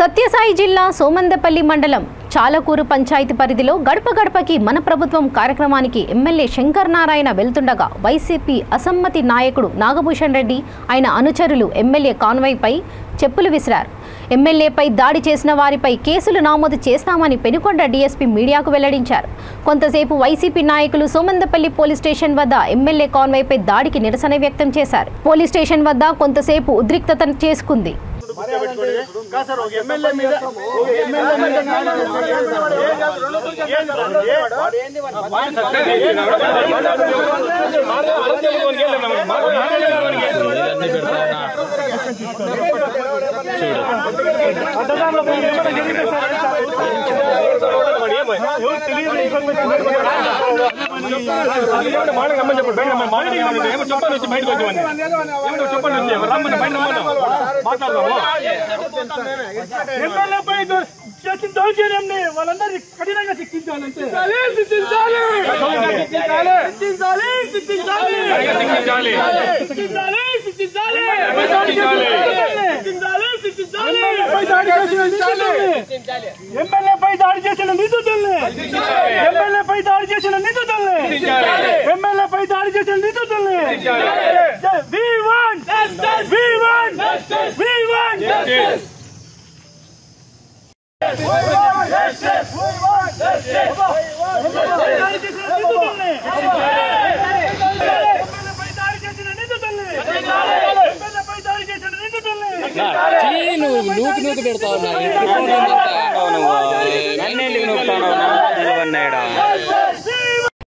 సత్యసాయి జిల్లా సోమందపల్లి మండలం చాలకూరు పంచాయతీ పరిధిలో గడప గడపకి మన ప్రభుత్వం కార్యక్రమానికి ఎమ్మెల్యే శంకర్ నారాయణ వెళ్తుండగా వైసీపీ అసమ్మతి నాయకుడు నాగభూషణ్ రెడ్డి ఆయన అనుచరులు ఎమ్మెల్యే కాన్వాయ్పై చెప్పులు విసిరారు. ఎమ్మెల్యేపై దాడి చేసిన వారిపై కేసులు నమోదు చేస్తామని పెనుకొండ డీఎస్పీ మీడియాకు వెల్లడించారు. కొంతసేపు వైసీపీ నాయకులు సోమందపల్లి పోలీస్ స్టేషన్ వద్ద ఎమ్మెల్యే కాన్వాయ్పై దాడికి నిరసన వ్యక్తం చేశారు. పోలీస్ స్టేషన్ వద్ద కొంతసేపు ఉద్రిక్తత చేసుకుంది. వాళ్ళందరినీ కఠినంగా శిక్షించాలంటే ఎమ్మెల్యేపై దాడి చేసిన నిందితుల్ని ఎమ్మెల్యేపై దాడి చేసిన నిందితుల్ని ఎమ్మెల్యేపై దాడి చేసిన నిందితుల్ని నూకు పెడతావు